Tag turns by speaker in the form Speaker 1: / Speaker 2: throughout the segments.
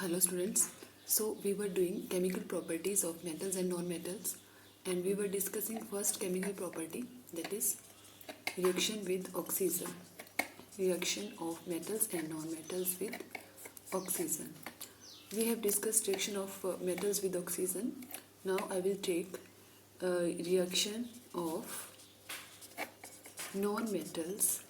Speaker 1: Hello students. So we were doing chemical properties of metals and non-metals, and we were discussing first chemical property, that is reaction with oxygen. Reaction of metals and non-metals with oxygen. We have discussed reaction of metals with oxygen. Now I will take reaction of non-metals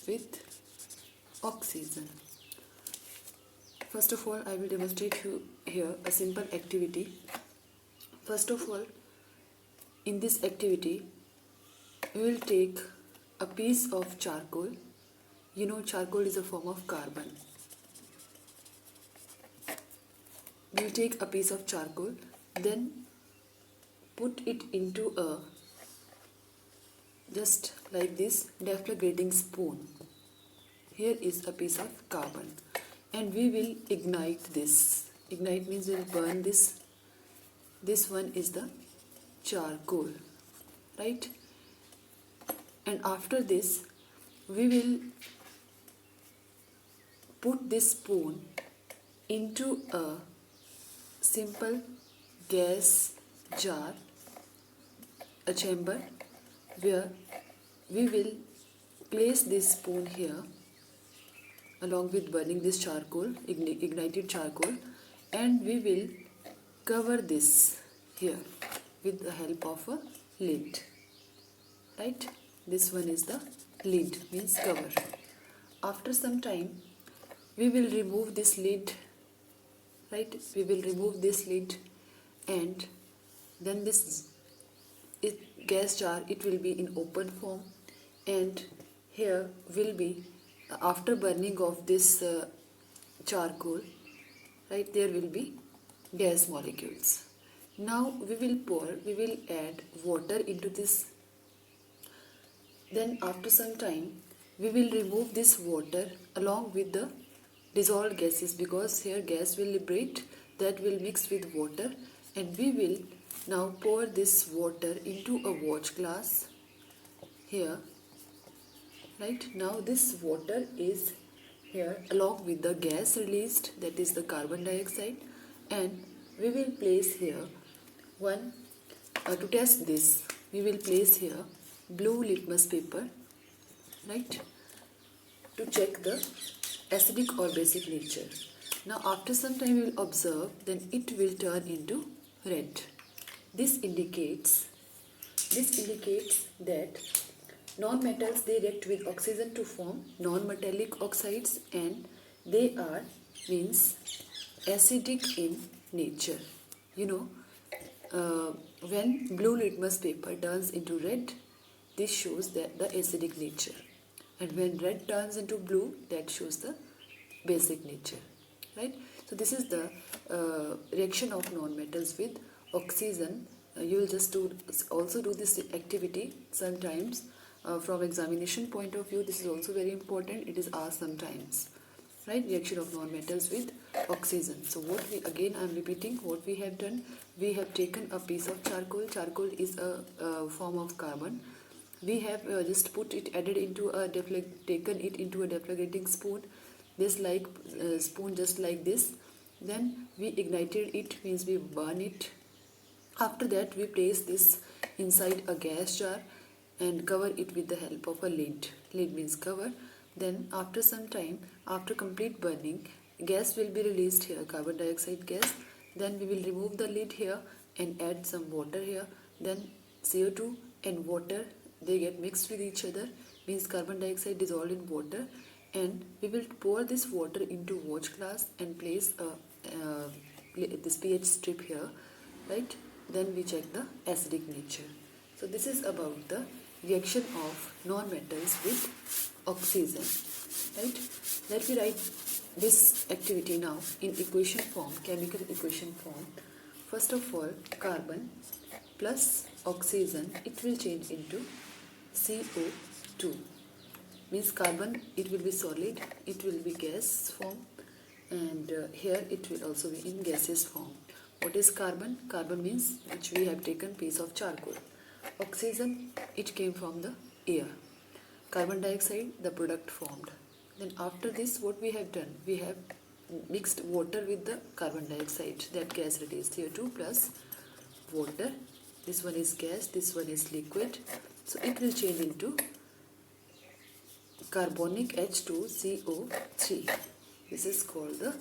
Speaker 1: with oxygen. First of all, I will demonstrate you here a simple activity. First of all, in this activity, we will take a piece of charcoal. You know, charcoal is a form of carbon. We will take a piece of charcoal, then put it into a, just like this, deflagrating spoon. Here is a piece of carbon, and we will ignite this. Ignite means we will burn this. This one is the charcoal, right? And after this, we will put this spoon into a simple gas jar, a chamber, where we will place this spoon here along with burning this charcoal, ignited charcoal, and we will cover this here with the help of a lid, right? This one is the lid, means cover. After some time, we will remove this lid, right? We will remove this lid, and then this gas jar, it will be in open form, and here will be, after burning of this charcoal, right, there will be gas molecules. Now we will add water into this. Then after some time, we will remove this water along with the dissolved gases, because here gas will liberate, that will mix with water, and we will now pour this water into a watch glass here. Right, now this water is here along with the gas released, that is the carbon dioxide, and we will place here one, to test this, we will place here blue litmus paper, right, to check the acidic or basic nature. Now after some time we will observe, then it will turn into red. This indicates that non-metals, they react with oxygen to form non-metallic oxides, and they are, means, acidic in nature. You know, when blue litmus paper turns into red, this shows that the acidic nature, and when red turns into blue, that shows the basic nature, right? So this is the reaction of non-metals with oxygen. You will just also do this activity sometimes. From examination point of view, this is also very important. It is asked sometimes, right? Reaction of non-metals with oxygen. So what we, again I am repeating what we have done. We have taken a piece of charcoal. Charcoal is a form of carbon. We have just added into a taken it into a deflagrating spoon, this like spoon just like this. Then we ignited it, means we burn it. After that, we place this inside a gas jar and cover it with the help of a lid. Lid means cover. Then after some time, after complete burning, gas will be released here, carbon dioxide gas. Then we will remove the lid here and add some water here. Then CO2 and water, they get mixed with each other, means carbon dioxide dissolved in water, and we will pour this water into watch glass and place this pH strip here, right? Then we check the acidic nature. So this is about the reaction of non-metals with oxygen, right? Let me write this activity now in equation form, chemical equation form. First of all, carbon plus oxygen, it will change into CO2, means carbon, it will be solid, it will be gas form, and here it will also be in gaseous form. What is carbon? Carbon means which we have taken piece of charcoal. Oxygen, it came from the air. Carbon dioxide, the product formed. Then after this, what we have done? We have mixed water with the carbon dioxide, that gas released, CO2 plus water. This one is gas, this one is liquid. So it will change into carbonic H2CO3. This is called the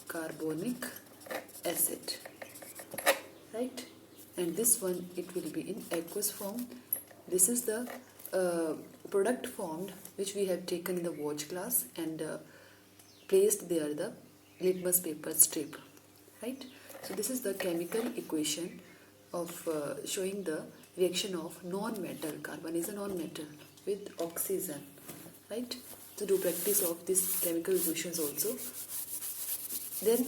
Speaker 1: carbonic acid, right? And this one, it will be in aqueous form. This is the product formed which we have taken in the watch class and placed there the litmus paper strip, right? So this is the chemical equation of showing the reaction of non-metal, carbon is a non-metal, with oxygen, right? To do practice of these chemical equations also. Then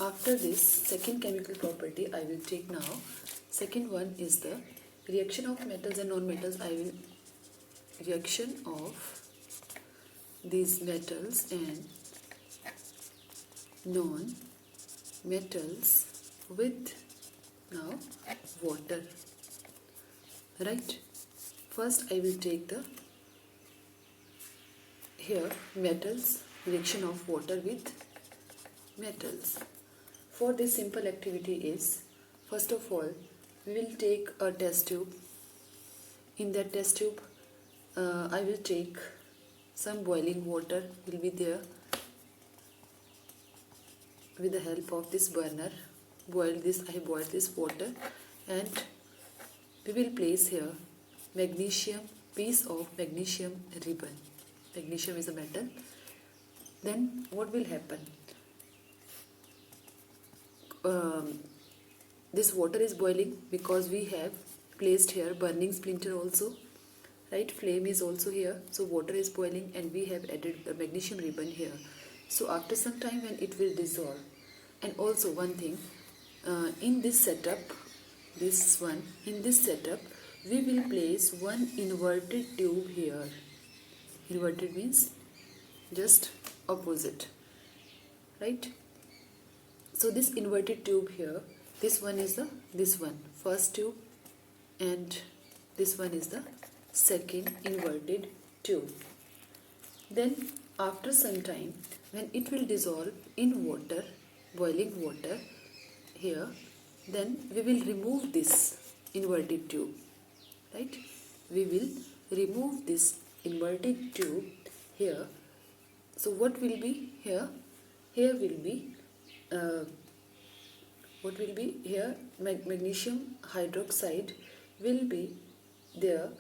Speaker 1: after this, second chemical property I will take now. Second one is the reaction of metals and non-metals. I will reaction of these metals and non-metals with now water, right? First I will take the here metals, reaction of water with metals. For this simple activity is, first of all, we will take a test tube. In that test tube, I will take some boiling water, will be there. With the help of this burner, I boiled this water, and we will place here piece of magnesium ribbon. Magnesium is a metal. Then what will happen? This water is boiling because we have placed here burning splinter also, right? Flame is also here, so water is boiling and we have added the magnesium ribbon here. So after some time, when it will dissolve, and also one thing, in this setup, we will place one inverted tube here. Inverted means just opposite, right? So this inverted tube here, this one is the first tube, and this one is the second inverted tube. Then after some time, when it will dissolve in water, boiling water here, then we will remove this inverted tube, right? We will remove this inverted tube here. So what will be here? Here will be magnesium hydroxide will be there,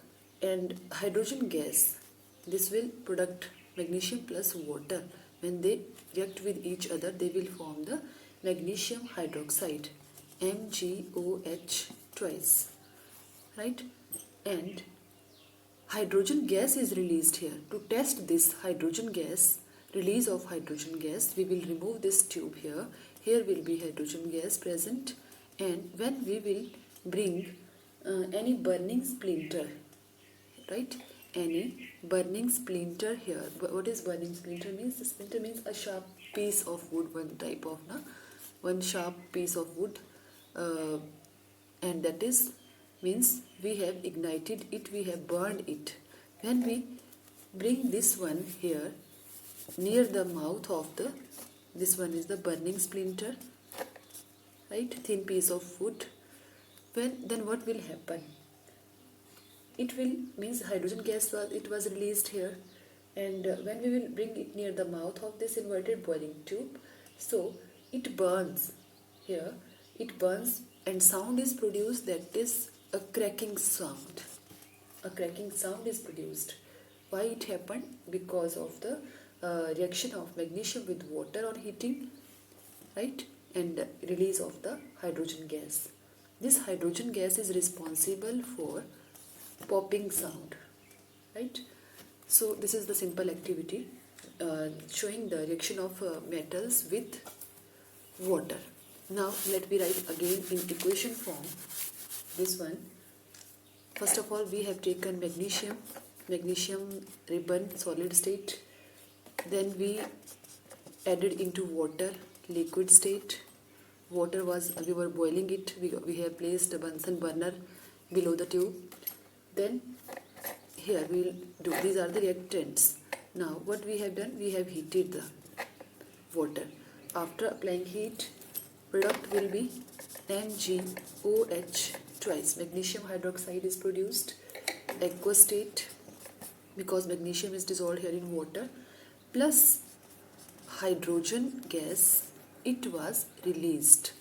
Speaker 1: and hydrogen gas. This will product magnesium plus water. When they react with each other, they will form the magnesium hydroxide, MgOH twice, right? And hydrogen gas is released here. To test this hydrogen gas, release of hydrogen gas, we will remove this tube here. Here will be hydrogen gas present, and when we will bring any burning splinter, right? Any burning splinter here. What is burning splinter means? The splinter means a sharp piece of wood, one sharp piece of wood, and that is means we have ignited it, we have burned it. When we bring this one here near the mouth of this one is the burning splinter, right? Thin piece of wood. Then what will happen? It will means hydrogen gas was released here, and when we will bring it near the mouth of this inverted boiling tube, so it burns here. It burns and sound is produced, that is a cracking sound. A cracking sound is produced. Why it happened? Because of the reaction of magnesium with water on heating, right? And release of the hydrogen gas. This hydrogen gas is responsible for popping sound, right? So this is the simple activity showing the reaction of metals with water. Now let me write again in equation form this one. First of all, we have taken magnesium ribbon, solid state. Then we added into water, liquid state. Water we were boiling it. We have placed a Bunsen burner below the tube. Then here we will do, these are the reactants. Now what we have done, we have heated the water. After applying heat, product will be MgOH twice. Magnesium hydroxide is produced, aqueous state, because magnesium is dissolved here in water, plus hydrogen gas, it was released,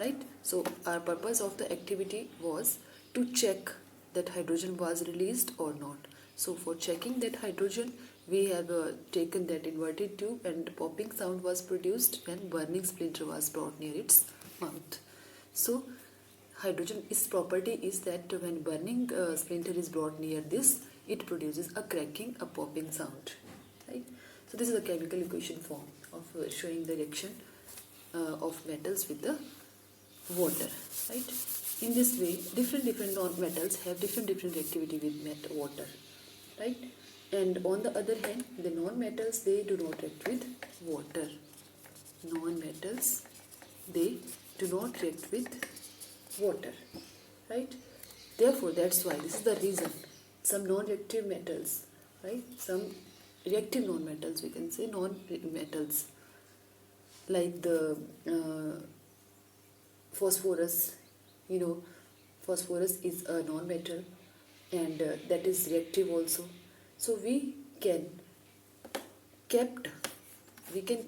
Speaker 1: right? So our purpose of the activity was to check that hydrogen was released or not. So for checking that hydrogen, we have taken that inverted tube, and popping sound was produced when burning splinter was brought near its mouth. So hydrogen, its property is that when burning splinter is brought near this, it produces a cracking, a popping sound, right? So this is a chemical equation form of showing the reaction of metals with the water, right? In this way, different non-metals have different reactivity with water, right? And on the other hand, the non-metals, they do not react with water. Non-metals, they do not react with water, right? Therefore, that's why, this is the reason, some non-reactive metals, right? Some reactive non-metals, we can say non-metals, like the phosphorus, phosphorus is a non-metal, and that is reactive also. So we can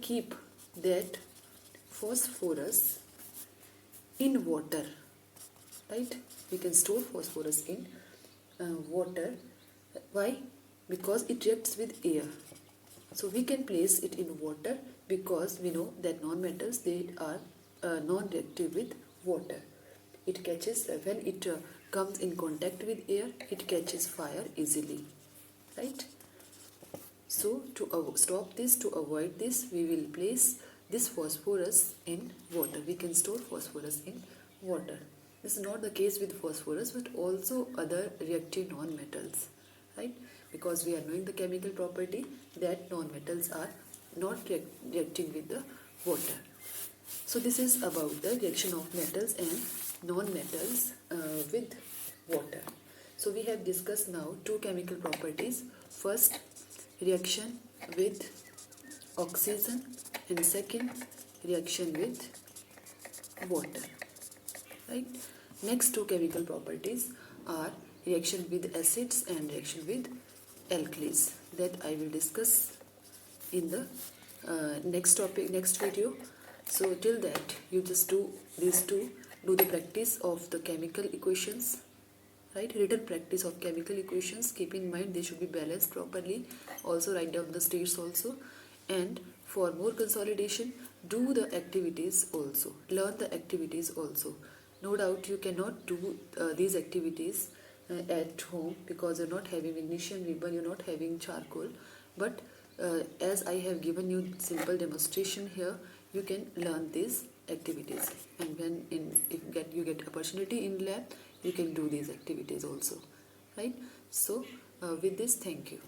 Speaker 1: keep that phosphorus in water, right? We can store phosphorus in water. Why? Because it reacts with air. So we can place it in water because we know that non-metals, they are non-reactive with water. It catches, when it comes in contact with air, it catches fire easily, right? So to stop this, to avoid this, we will place this phosphorus in water. We can store phosphorus in water. This is not the case with phosphorus, but also other reactive non-metals, right? Because we are knowing the chemical property that non-metals are not reacting with the water. So this is about the reaction of metals and non-metals with water. So we have discussed now two chemical properties. First, reaction with oxygen, and second, reaction with water, right? Next two chemical properties are reaction with acids and reaction with alkalis, that I will discuss in the next video. So till that, you just do these two, do the practice of the chemical equations, right? Written practice of chemical equations. Keep in mind they should be balanced properly. Also write down the states also. And for more consolidation, do the activities also. Learn the activities also. No doubt you cannot do these activities at home because you're not having magnesium ribbon, you're not having charcoal. But as I have given you simple demonstration here, you can learn these activities. And when you get opportunity in lab, you can do these activities also, right? So with this, thank you.